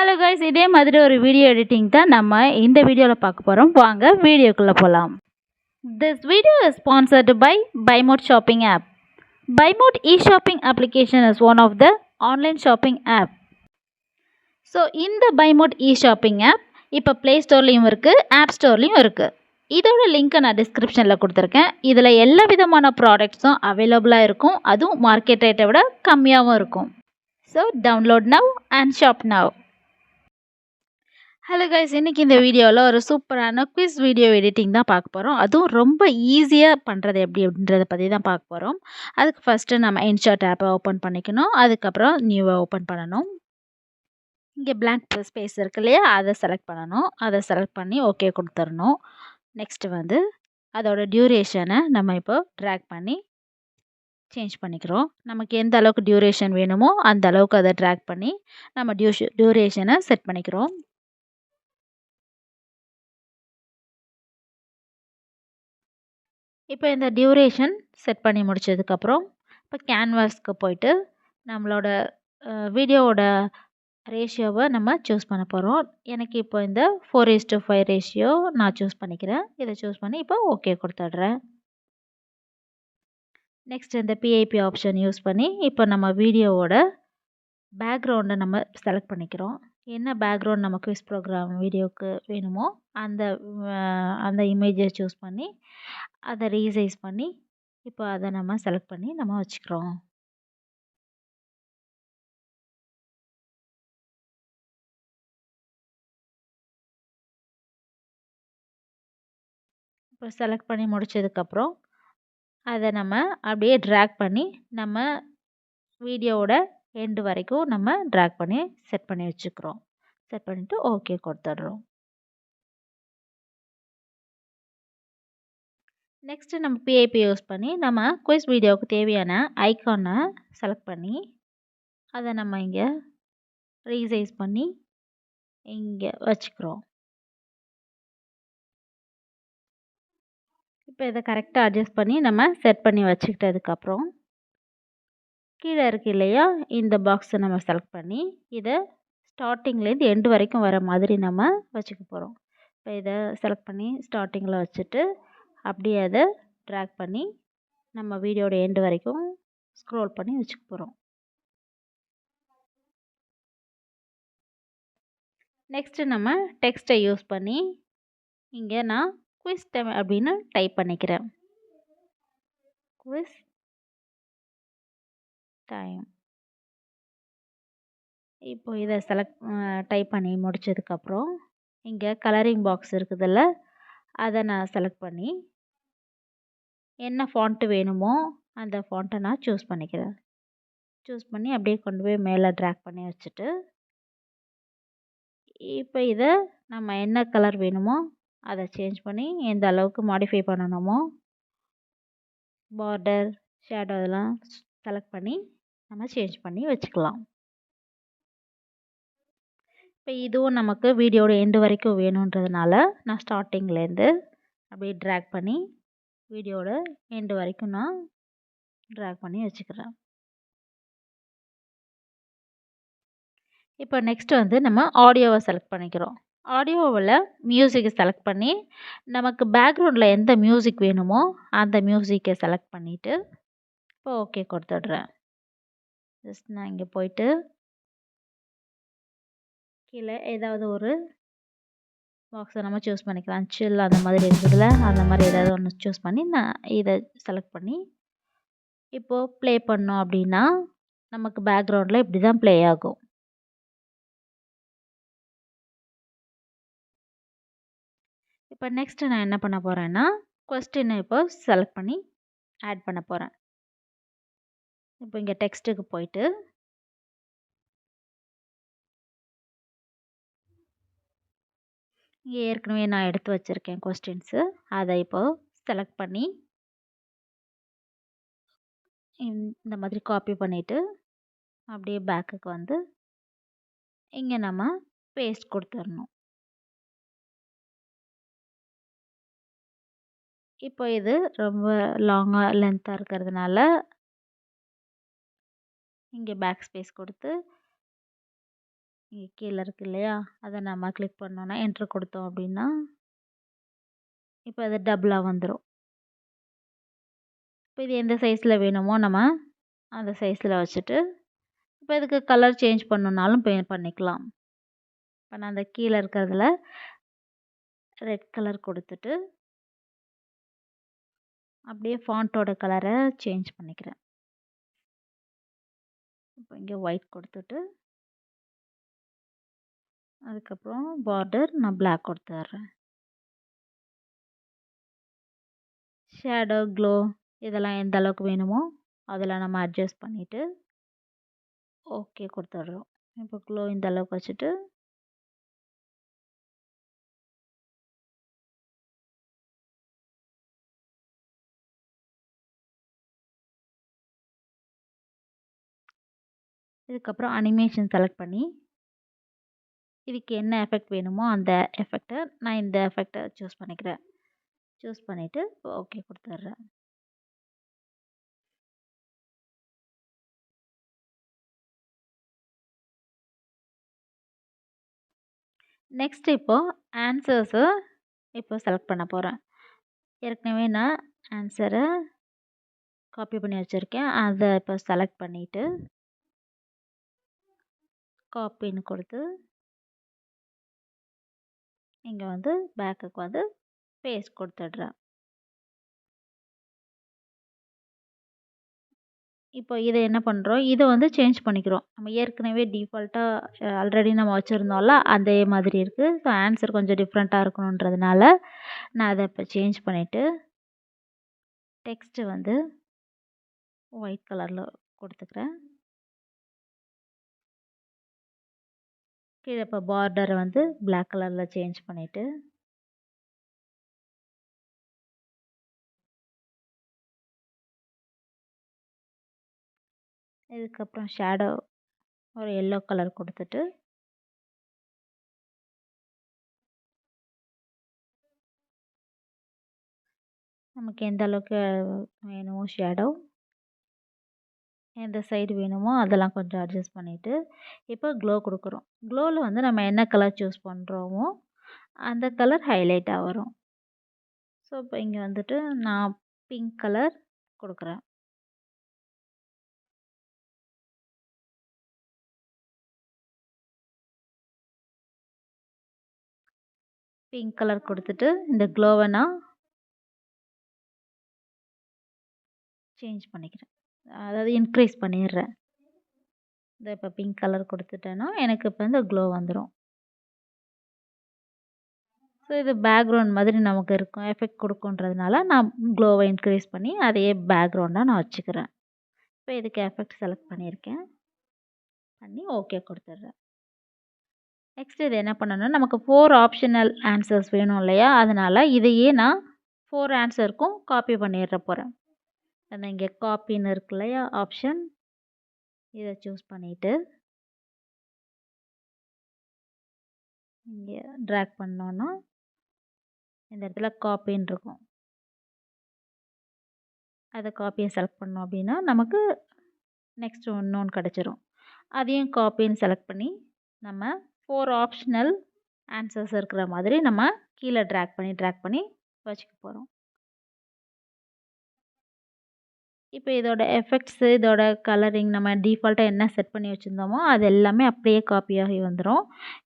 Hello guys, இதே மாதிரி ஒரு வீடியோ எடிட்டிங் தான் நம்ம இந்த வீடியோவில் பார்க்க போகிறோம். வாங்க வீடியோக்குள்ளே போகலாம். This video is sponsored by Bymot shopping app. Bymot e-shopping application is one of the online shopping app. So இந்த பைமோட் இ-ஷாப்பிங் ஆப் இப்போ ப்ளே ஸ்டோர்லேயும் இருக்குது, ஆப் ஸ்டோர்லேயும் இருக்குது. இதோட லிங்க்கை நான் டிஸ்கிரிப்ஷனில் கொடுத்துருக்கேன். இதில் எல்லா விதமான ப்ராடக்ட்ஸும் அவைலபிளாக இருக்கும். அதுவும் மார்க்கெட் ரேட்டை விட கம்மியாகவும் இருக்கும். So download now and shop now. Hello guys, இன்றைக்கி இந்த வீடியோவில் ஒரு சூப்பரான குவிஸ் வீடியோ எடிட்டிங் தான் பார்க்க போகிறோம். அதுவும் ரொம்ப ஈஸியாக பண்ணுறது எப்படி அப்படின்றத பற்றி தான் பார்க்க போகிறோம். அதுக்கு ஃபஸ்ட்டு நம்ம இன்ஷாட் ஆப்பை ஓப்பன் பண்ணிக்கணும். அதுக்கப்புறம் நியூவை ஓப்பன் பண்ணணும். இங்கே பிளாங்க் ஸ்பேஸ் இருக்கு இல்லையா, அதை செலக்ட் பண்ணணும். அதை செலக்ட் பண்ணி ஓகே கொடுத்துடணும். நெக்ஸ்ட்டு வந்து அதோட டியூரேஷனை நம்ம இப்போ ட்ராக் பண்ணி சேஞ்ச் பண்ணிக்கிறோம். நமக்கு எந்த அளவுக்கு டியூரேஷன் வேணுமோ அந்த அளவுக்கு அதை ட்ராக் பண்ணி நம்ம டியூரேஷனை செட் பண்ணிக்கிறோம். இப்போ இந்த டியூரேஷன் செட் பண்ணி முடித்ததுக்கப்புறம் இப்போ கேன்வாஸ்க்கு போயிட்டு நம்மளோட வீடியோவோட ரேஷியோவை நம்ம சூஸ் பண்ண போகிறோம். எனக்கு இப்போ இந்த 4:5 ரேஷியோ நான் சூஸ் பண்ணிக்கிறேன். இதை சூஸ் பண்ணி இப்போ ஓகே கொடுத்துட்றேன். நெக்ஸ்ட் இந்த பிஐபி ஆப்ஷன் யூஸ் பண்ணி இப்போ நம்ம வீடியோவோட பேக்ரவுண்டை நம்ம செலக்ட் பண்ணிக்கிறோம். என்ன பேக்ரவுண்ட் நம்ம குவிஸ் ப்ரோக்ராம் வீடியோவுக்கு வேணுமோ அந்த இமேஜை சூஸ் பண்ணி அதை ரீசைஸ் பண்ணி இப்போ அதை நம்ம செலக்ட் பண்ணி நம்ம வச்சுக்கிறோம். இப்போ செலக்ட் பண்ணி முடித்ததுக்கப்புறம் அதை நம்ம அப்படியே ட்ராக் பண்ணி நம்ம வீடியோவோட எண்டு வரைக்கும் நம்ம ட்ராக் பண்ணி செட் பண்ணி வச்சுக்கிறோம். செட் பண்ணிவிட்டு ஓகே கொடுத்துட்றோம். நெக்ஸ்ட்டு நம்ம பிஐபி யூஸ் பண்ணி நம்ம குவிஸ் வீடியோவுக்கு தேவையான ஐக்கானை செலக்ட் பண்ணி அதை நம்ம இங்கே ரீசைஸ் பண்ணி இங்கே வச்சுக்கிறோம். இப்போ இதை கரெக்டாக அட்ஜஸ்ட் பண்ணி நம்ம செட் பண்ணி வச்சுக்கிட்டதுக்கப்புறம் கீழே இருக்கு இல்லையா, இந்த பாக்ஸை நம்ம செலக்ட் பண்ணி இதை ஸ்டார்டிங்லேருந்து எண்டு வரைக்கும் வர மாதிரி நம்ம வச்சுக்க போகிறோம். இப்போ இதை செலக்ட் பண்ணி ஸ்டார்டிங்கில் வச்சுட்டு அப்படியே அதை ட்ராக் பண்ணி நம்ம வீடியோட எண்டு வரைக்கும் ஸ்க்ரோல் பண்ணி வச்சுக்க போகிறோம். நெக்ஸ்ட்டு நம்ம டெக்ஸ்ட்டை யூஸ் பண்ணி இங்கே நான் குவிஸ் டைம் அப்படின்னு டைப் பண்ணிக்கிறேன். Quiz time. இப்போ இதை டைப் பண்ணி முடித்ததுக்கப்புறம் இங்கே கலரிங் பாக்ஸ் இருக்குதுல்ல, அதை நான் செலக்ட் பண்ணி என்ன ஃபாண்ட்டு வேணுமோ அந்த ஃபாண்ட்டை நான் சூஸ் பண்ணிக்கிறேன். சூஸ் பண்ணி அப்படியே கொண்டு போய் மேலே ட்ராக் பண்ணி வச்சுட்டு இப்போ இதை நம்ம என்ன கலர் வேணுமோ அதை சேஞ்ச் பண்ணி எந்த அளவுக்கு மாடிஃபை பண்ணணுமோ பார்டர், ஷேடோ இதெல்லாம் செலக்ட் பண்ணி நம்ம சேஞ்ச் பண்ணி வச்சுக்கலாம். இப்போ இதுவும் நமக்கு வீடியோட எண்டு வரைக்கும் வேணுன்றதுனால நான் ஸ்டார்டிங்லேருந்து அப்படியே ட்ராக் பண்ணி வீடியோட எண்டு வரைக்கும் நான் ட்ராக் பண்ணி வச்சுக்கிறேன். இப்போ நெக்ஸ்ட் வந்து நம்ம ஆடியோவை செலக்ட் பண்ணிக்கிறோம். ஆடியோவில் மியூசிக்கை செலக்ட் பண்ணி நமக்கு பேக்ரவுண்டில் எந்த மியூசிக் வேணுமோ அந்த மியூசிக்கை செலக்ட் பண்ணிவிட்டு இப்போ ஓகே கொடுத்துட்றேன். ஜஸ்ட் நான் இங்கே போயிட்டு கீழே ஏதாவது ஒரு பாக்ஸை நம்ம சூஸ் பண்ணிக்கலாம். சில் அந்த மாதிரி இருக்குதுல்ல, அந்த மாதிரி ஏதாவது ஒன்று சூஸ் பண்ணி நான் இதை செலக்ட் பண்ணி இப்போது ப்ளே பண்ணோம் அப்படின்னா நமக்கு பேக்ரவுண்டில் இப்படி தான் ப்ளே ஆகும். இப்போ நெக்ஸ்ட்டு நான் என்ன பண்ண போகிறேன்னா கொஸ்டினை இப்போ செலக்ட் பண்ணி ஆட் பண்ண போகிறேன். இப்போ இங்கே டெக்ஸ்ட்டுக்கு போயிட்டு இங்கே ஏற்கனவே நான் எடுத்து வச்சுருக்கேன் கொஸ்டின்ஸு, அதை இப்போது செலக்ட் பண்ணி இந்த மாதிரி காப்பி பண்ணிவிட்டு அப்படியே பேக்குக்கு வந்து இங்கே நம்ம பேஸ்ட் கொடுத்துடணும். இப்போ இது ரொம்ப லாங்காக லென்த்தாக இருக்கிறதுனால இங்கே பேக் ஸ்பேஸ் கொடுத்து இங்கே கீழே இருக்கு இல்லையா, அதை நம்ம கிளிக் பண்ணோன்னா என்ட்ரு கொடுத்தோம் அப்படின்னா இப்போ அது டபுளாக வந்துடும். இப்போ இது எந்த சைஸில் வேணுமோ நம்ம அந்த சைஸில் வச்சுட்டு இப்போ இதுக்கு கலர் சேஞ்ச் பண்ணணுன்னாலும் பண்ணிக்கலாம். இப்போ நான் அந்த கீழே இருக்கிறதுல ரெட் கலர் கொடுத்துட்டு அப்படியே ஃபாண்ட்டோட கலரை சேஞ்ச் பண்ணிக்கிறேன். இப்போ இங்கே ஒயிட் கொடுத்துட்டு அதுக்கப்புறம் பார்டர் நான் பிளாக் கொடுத்துட்றேன். ஷேடோ, க்ளோ இதெல்லாம் எந்த அளவுக்கு வேணுமோ அதில் நம்ம அட்ஜஸ்ட் பண்ணிவிட்டு ஓகே கொடுத்துட்றோம். இப்போ க்ளோ இந்த அளவுக்கு வச்சுட்டு இதுக்கப்புறம் அனிமேஷன் செலக்ட் பண்ணி இதுக்கு என்ன எஃபெக்ட் வேணுமோ அந்த எஃபெக்டை நான் இந்த எஃபெக்டை சூஸ் பண்ணிக்கிறேன். சூஸ் பண்ணிவிட்டு ஓகே கொடுத்துட்றேன். நெக்ஸ்ட் இப்போது ஆன்சர்ஸை இப்போ செலக்ட் பண்ண போகிறேன். ஏற்கனவே நான் ஆன்சரை காப்பி பண்ணி வச்சுருக்கேன். அதை இப்போ செலக்ட் பண்ணிவிட்டு காப்பின்னு கொடுத்து இங்கே வந்து பேக்குக்கு வந்து பேஸ்ட் கொடுத்துட்றேன். இப்போ இதை என்ன பண்ணுறோம், இதை வந்து சேஞ்ச் பண்ணிக்கிறோம். நம்ம ஏற்கனவே டிஃபால்ட்டாக ஆல்ரெடி நம்ம வச்சுருந்தோம்ல அதே மாதிரி இருக்குது. ஸோ ஆன்சர் கொஞ்சம் டிஃப்ரெண்ட்டாக இருக்கணுன்றதுனால நான் அதை இப்போ சேஞ்ச் பண்ணிவிட்டு டெக்ஸ்ட்டு வந்து ஒயிட் கலரில் கொடுத்துக்கிறேன். கீழே இப்போ பார்டரை வந்து பிளாக் கலரில் சேஞ்ச் பண்ணிவிட்டு இதுக்கப்புறம் ஷேடோ ஒரு எல்லோ கலர் கொடுத்துட்டு நமக்கு எந்த அளவுக்கு வேணுமோ ஷேடோ எந்த சைடு வேணுமோ அதெல்லாம் கொஞ்சம் அட்ஜஸ்ட் பண்ணிவிட்டு இப்போ க்ளோ கொடுக்குறோம். க்ளோவில் வந்து நம்ம என்ன கலர் சூஸ் பண்ணுறோமோ அந்த கலர் ஹைலைட்டாக வரும். ஸோ இப்போ இங்கே வந்துட்டு நான் பிங்க் கலர் கொடுக்குறேன். பிங்க் கலர் கொடுத்துட்டு இந்த க்ளோவை நான் சேஞ்ச் பண்ணிக்கிறேன், அதாவது இன்க்ரீஸ் பண்ணிடுறேன். இந்த இப்போ பிங்க் கலர் கொடுத்துட்டேன்னா எனக்கு இப்போ இந்த க்ளோ வந்துடும். ஸோ இது பேக்ரவுண்ட் மாதிரி நமக்கு இருக்கும், எஃபெக்ட் கொடுக்குன்றதுனால நான் க்ளோவை இன்க்ரீஸ் பண்ணி அதையே பேக்ரவுண்டாக நான் வச்சுக்கிறேன். இப்போ இதுக்கு எஃபெக்ட் செலக்ட் பண்ணியிருக்கேன், பண்ணி ஓகே கொடுத்துட்றேன். நெக்ஸ்ட் இது என்ன பண்ணணும்னா நமக்கு 4 ஆப்ஷனல் ஆன்சர்ஸ் வேணும் இல்லையா, அதனால் இதையே நான் 4 ஆன்சருக்கும் காப்பி பண்ணிடுற போகிறேன். அந்த இங்கே காப்பின்னு இருக்கு இல்லையா ஆப்ஷன், இதை சூஸ் பண்ணிவிட்டு இங்கே ட்ராக் பண்ணோன்னா இந்த இடத்துல காப்பின்னு இருக்கும், அதை காப்பியை செலக்ட் பண்ணோம் அப்படின்னா நமக்கு நெக்ஸ்ட் இன்னொன்று கிடச்சிரும். அதையும் காப்பின்னு செலக்ட் பண்ணி நம்ம 4 ஆப்ஷனல் ஆன்சர்ஸ் இருக்கிற மாதிரி நம்ம கீழே ட்ராக் பண்ணி வச்சுக்க போகிறோம். இப்போ இதோட எஃபெக்ட்ஸு இதோட கலரிங் நம்ம டிஃபால்ட்டாக என்ன செட் பண்ணி வச்சுருந்தோமோ அது எல்லாமே அப்படியே காப்பி ஆகி வந்துடும்.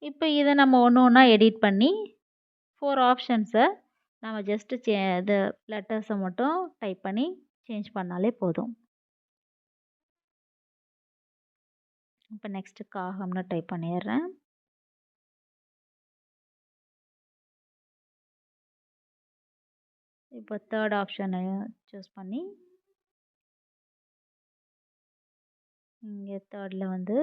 இப்போ இதை நம்ம ஒன்று ஒன்றா எடிட் பண்ணி 4 ஆப்ஷன்ஸை நம்ம ஜஸ்ட்டு இது லெட்டர்ஸை மட்டும் டைப் பண்ணி சேஞ்ச் பண்ணாலே போதும். இப்போ நெக்ஸ்ட்டு காகம்னு டைப் பண்ணிடுறேன். இப்போ தேர்ட் ஆப்ஷனை சூஸ் பண்ணி இங்கே தேர்டில் வந்து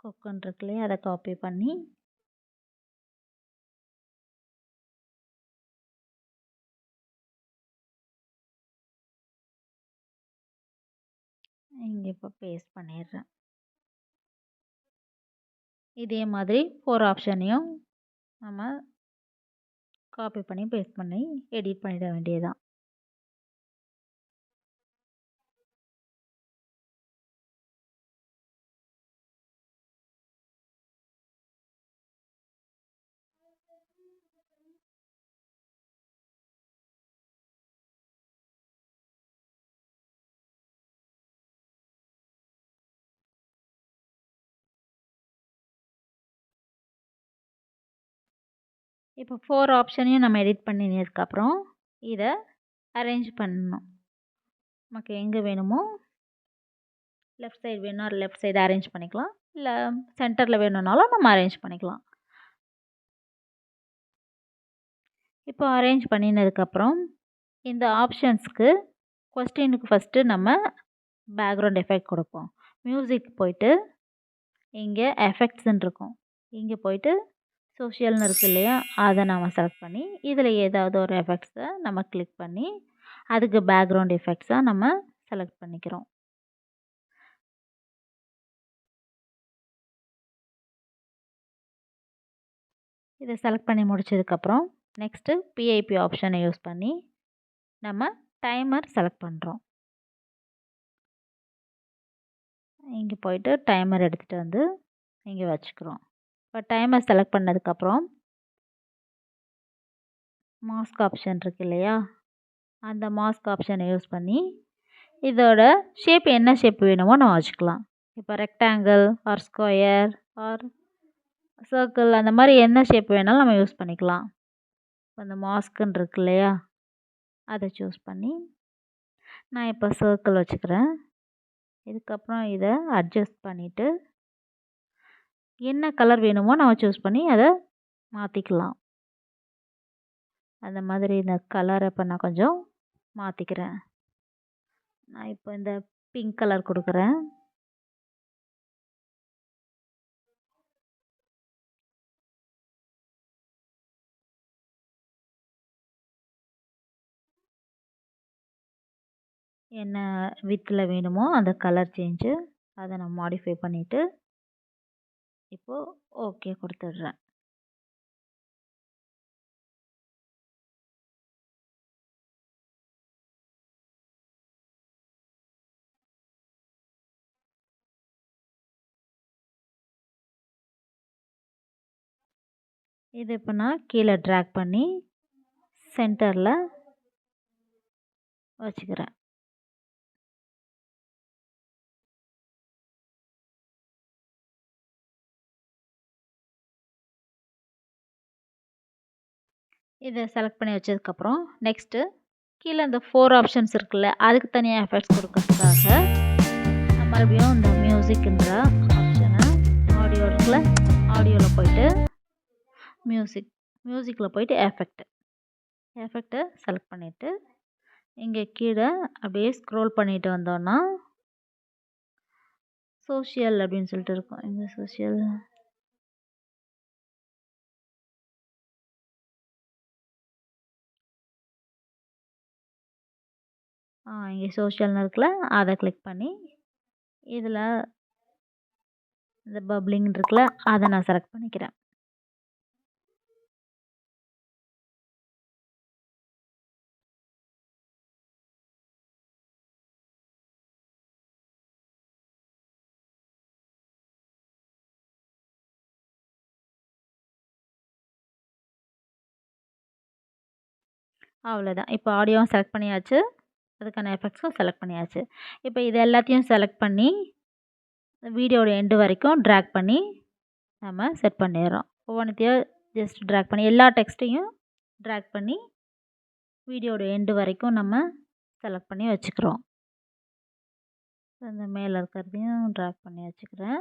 கொக்கன் இருக்கு இல்லையா, அதை காப்பி பண்ணி இங்கே இப்போ பேஸ்ட் பண்ணிடுறேன். இதே மாதிரி 4 ஆப்ஷனையும் நம்ம காப்பி பண்ணி பேஸ்ட் பண்ணி எடிட் பண்ணிட வேண்டியதுதான். இப்போ 4 ஆப்ஷனையும் நம்ம எடிட் பண்ணினதுக்கப்புறம் இதை அரேஞ்ச் பண்ணணும். நமக்கு எங்கே வேணுமோ லெஃப்ட் சைடு வேணும்னா லெஃப்ட் சைடு அரேஞ்ச் பண்ணிக்கலாம், இல்லை சென்டரில் வேணும்னாலும் நம்ம அரேஞ்ச் பண்ணிக்கலாம். இப்போ அரேஞ்ச் பண்ணினதுக்கப்புறம் இந்த ஆப்ஷன்ஸ்க்கு கொஸ்டினுக்கு ஃபஸ்ட்டு நம்ம பேக்ரவுண்ட் எஃபெக்ட் கொடுப்போம். மியூசிக் போயிட்டு இங்கே எஃபெக்ட்ஸ்ன்னு இருக்கும், இங்கே போயிட்டு சோஷியல்னு இருக்குது இல்லையா, அதை நம்ம செலக்ட் பண்ணி இதில் ஏதாவது ஒரு எஃபெக்ட்ஸை நம்ம கிளிக் பண்ணி அதுக்கு பேக்ரவுண்ட் எஃபெக்ட்ஸாக நம்ம செலக்ட் பண்ணிக்கிறோம். இதை செலக்ட் பண்ணி முடிச்சதுக்கப்புறம் நெக்ஸ்ட்டு பிஐபி ஆப்ஷனை யூஸ் பண்ணி நம்ம டைமர் செலக்ட் பண்ணுறோம். இங்கே போயிட்டு டைமர் எடுத்துகிட்டு வந்து இங்கே வச்சுக்கிறோம். இப்போ டைமர் செலக்ட் பண்ணதுக்கப்புறம் மாஸ்க் ஆப்ஷன் இருக்கு இல்லையா, அந்த மாஸ்க் ஆப்ஷனை யூஸ் பண்ணி இதோட ஷேப் என்ன ஷேப் வேணுமோ நம்ம வச்சுக்கலாம். இப்போ rectangle or square or circle அந்த மாதிரி என்ன ஷேப் வேணாலும் நம்ம யூஸ் பண்ணிக்கலாம். அந்த மாஸ்க்குன்னு இருக்கு இல்லையா, அதை சூஸ் பண்ணி நான் இப்போ சர்க்கிள் வச்சுக்கிறேன். இதுக்கப்புறம் இதை அட்ஜஸ்ட் பண்ணிவிட்டு என்ன கலர் வேணுமோ நம்ம சூஸ் பண்ணி அதை மாற்றிக்கலாம். அந்த மாதிரி இந்த கலரை இப்போ நான் கொஞ்சம் மாற்றிக்கிறேன். நான் இப்போ இந்த பிங்க் கலர் கொடுக்குறேன். என்ன வித்தில் வேணுமோ அந்த கலர் சேஞ்சு அதை நான் மாடிஃபை பண்ணிவிட்டு இப்போது ஓகே கொடுத்துட்றேன். இது இப்போ நான் கீழே ட்ராக் பண்ணி சென்டரில் வச்சுக்கிறேன். இதை செலக்ட் பண்ணி வச்சதுக்கப்புறம் நெக்ஸ்ட்டு கீழே இந்த 4 ஆப்ஷன்ஸ் இருக்குல்ல, அதுக்கு தனியாக எஃபெக்ட்ஸ் கொடுக்கறதுக்காக மறுபடியும் இந்த மியூசிக்ன்ற ஆப்ஷனை ஆடியோ இருக்குல்ல, ஆடியோவில் போயிட்டு மியூசிக்கில் போயிட்டு எஃபெக்டை செலக்ட் பண்ணிவிட்டு இங்கே கீழே அப்படியே ஸ்க்ரோல் பண்ணிட்டு வந்தோன்னா சோஷியல் அப்படின்னு சொல்லிட்டு இருக்கும். இங்கே சோஷியல் இங்கே சோஷியல்னு இருக்குல்ல, அதை கிளிக் பண்ணி இதில் இந்த பப்ளிங் இருக்குல்ல, அதை நான் செலக்ட் பண்ணிக்கிறேன். அவ்வளோதான். இப்போ ஆடியோவும் செலக்ட் பண்ணியாச்சு, அதுக்கான எஃபெக்ட்ஸும் செலக்ட் பண்ணியாச்சு. இப்போ இது எல்லாத்தையும் செலக்ட் பண்ணி வீடியோட எண்டு வரைக்கும் ட்ராக் பண்ணி நம்ம செட் பண்ணிடுறோம். ஒவ்வொன்றுத்தையும் ஜஸ்ட் ட்ராக் பண்ணி எல்லா டெக்ஸ்ட்டையும் ட்ராக் பண்ணி வீடியோட எண்டு வரைக்கும் நம்ம செலக்ட் பண்ணி வச்சுக்கிறோம். அந்த மேலே இருக்கிறதையும் ட்ராக் பண்ணி வச்சுக்கிறேன்.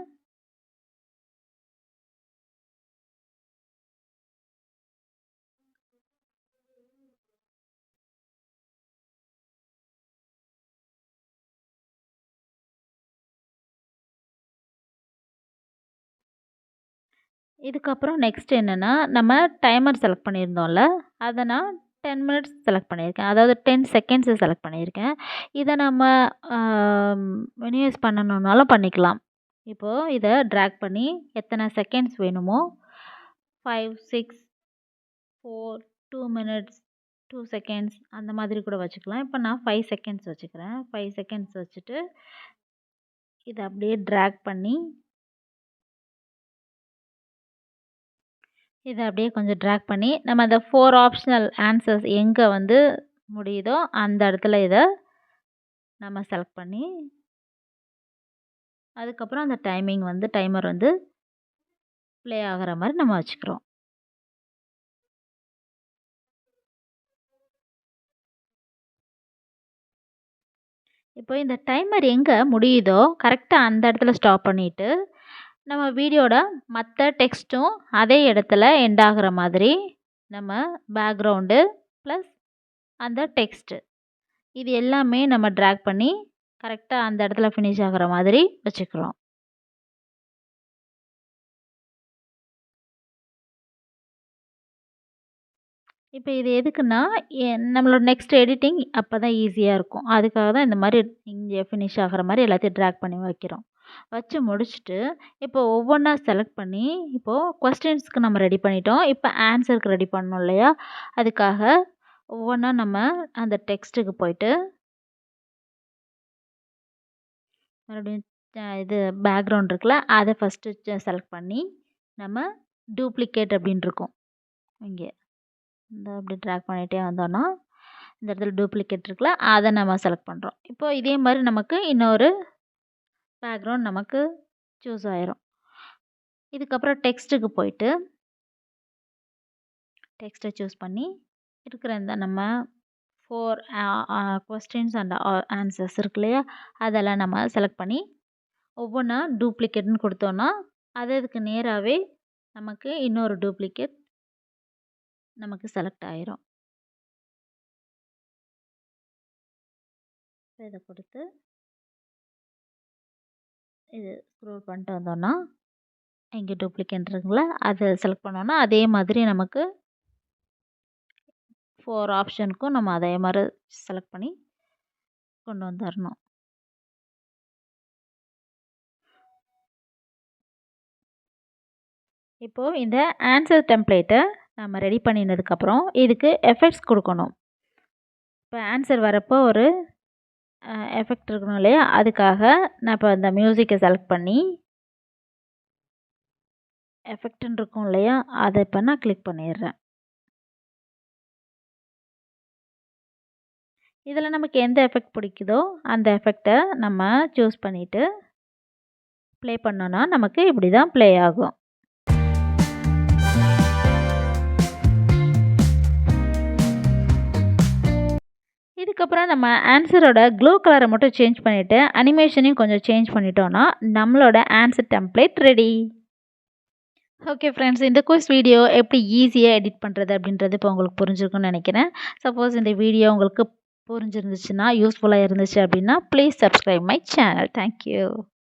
இதுக்கப்புறம் நெக்ஸ்ட் என்னென்னா, நம்ம டைமர் செலக்ட் பண்ணியிருந்தோம்ல, அதை நான் 10 மினிட்ஸ் செலக்ட் பண்ணியிருக்கேன், அதாவது 10 செகண்ட்ஸு செலக்ட் பண்ணியிருக்கேன். இதை நம்ம மினிமைஸ் பண்ணணுன்னாலும் பண்ணிக்கலாம். இப்போது இதை ட்ராக் பண்ணி எத்தனை செகண்ட்ஸ் வேணுமோ 5, 6, 4, 2 மினிட்ஸ், 2 செகண்ட்ஸ் அந்த மாதிரி கூட வச்சுக்கலாம். இப்போ நான் 5 செகண்ட்ஸ் வச்சுக்கிறேன். 5 செகண்ட்ஸ் வச்சுட்டு இதை அப்படியே ட்ராக் பண்ணி இதை அப்படியே கொஞ்சம் ட்ராக் பண்ணி நம்ம அந்த 4 ஆப்ஷனல் ஆன்சர்ஸ் எங்கே வந்து முடியுதோ அந்த இடத்துல இதை நம்ம செலக்ட் பண்ணி அதுக்கப்புறம் அந்த டைமர் வந்து ப்ளே ஆகிற மாதிரி நம்ம வச்சுக்கிறோம். இப்போ இந்த டைமர் எங்கே முடியுதோ கரெக்டாக அந்த இடத்துல ஸ்டாப் பண்ணிவிட்டு நம்ம வீடியோட மற்ற டெக்ஸ்ட்டும் அதே இடத்துல எண்ட் ஆகிற மாதிரி நம்ம பேக்ரவுண்டு ப்ளஸ் அந்த டெக்ஸ்ட்டு இது எல்லாமே நம்ம ட்ராக் பண்ணி கரெக்டாக அந்த இடத்துல ஃபினிஷ் ஆகிற மாதிரி வச்சுக்கிறோம். இப்போ இது எதுக்குன்னா நம்மளோட நெக்ஸ்ட் எடிட்டிங் அப்போ தான் ஈஸியாக இருக்கும். அதுக்காக தான் இந்த மாதிரி இங்கே ஃபினிஷ் ஆகிற மாதிரி எல்லாத்தையும் ட்ராக் பண்ணி வைக்கிறோம். வச்சு முடிச்சுட்டு இப்போ ஒவ்வொன்றா செலக்ட் பண்ணி இப்போது கொஸ்டின்ஸ்க்கு நம்ம ரெடி பண்ணிட்டோம். இப்போ ஆன்சருக்கு ரெடி பண்ணோம் இல்லையா, அதுக்காக ஒவ்வொன்றா நம்ம அந்த டெக்ஸ்ட்டுக்கு போயிட்டு மறுபடியும் இது பேக்ரவுண்ட் இருக்குல்ல அதை ஃபஸ்ட்டு செலக்ட் பண்ணி நம்ம டூப்ளிகேட் அப்படின்னு இருக்கும் இங்கே இந்த அப்படி ட்ராக் பண்ணிகிட்டே வந்தோன்னா இந்த இடத்துல டூப்ளிகேட் இருக்குல்ல அதை நம்ம செலக்ட் பண்ணுறோம். இப்போ இதே மாதிரி நமக்கு இன்னொரு பேக்ரவுண்ட் நமக்கு சூஸ் ஆயிரும். இதுக்கப்புறம் டெக்ஸ்ட்டுக்கு போயிட்டு டெக்ஸ்ட்டை சூஸ் பண்ணி இருக்கிற இந்த நம்ம 4 கொஸ்டின்ஸ் அண்ட் ஆன்சர்ஸ் இருக்கு இல்லையா, அதெல்லாம் நம்ம செலக்ட் பண்ணி ஒவ்வொன்றா டூப்ளிகேட்னு கொடுத்தோன்னா அதுக்கு நேராகவே நமக்கு இன்னொரு டூப்ளிகேட் நமக்கு செலக்ட் ஆயிரும். இதை கொடுத்து இது ஸ்க்ரோல் பண்ணிட்டு வந்தோன்னா இங்கே டூப்ளிகேட் இருக்குங்களா அதை செலக்ட் பண்ணோன்னா அதே மாதிரி நமக்கு 4 ஆப்ஷனுக்கும் நம்ம அதே மாதிரி செலக்ட் பண்ணி கொண்டு வந்துடணும். இப்போது இந்த ஆன்சர் டெம்ப்ளேட்டை நம்ம ரெடி பண்ணினதுக்கப்புறம் இதுக்கு எஃபெக்ட்ஸ் கொடுக்கணும். இப்போ ஆன்சர் வரப்போ ஒரு எஃபெக்ட் இருக்கணும் இல்லையா, அதுக்காக நான் இப்போ இந்த மியூசிக்கை செலக்ட் பண்ணி எஃபெக்ட்னு இருக்கும் இல்லையா, அதை இப்போ நான் கிளிக் பண்ணிடுறேன். இதில் நமக்கு எந்த எஃபெக்ட் பிடிக்குதோ அந்த எஃபெக்டை நம்ம சூஸ் பண்ணிவிட்டு ப்ளே பண்ணோன்னா நமக்கு இப்படி தான் ப்ளே ஆகும். இதுக்கப்புறம் நம்ம ஆன்சரோட க்ளோ கலரை மட்டும் சேஞ்ச் பண்ணிவிட்டு அனிமேஷனையும் கொஞ்சம் சேஞ்ச் பண்ணிட்டோன்னா நம்மளோட answer template ready. Okay friends, இந்த குவிஸ் வீடியோ எப்படி ஈஸியாக எடிட் பண்ணுறது அப்படின்றது இப்போ உங்களுக்கு புரிஞ்சிருக்குன்னு நினைக்கிறேன். சப்போஸ் இந்த வீடியோ உங்களுக்கு புரிஞ்சிருந்துச்சுன்னா யூஸ்ஃபுல்லாக இருந்துச்சு அப்படின்னா please subscribe my channel. Thank you.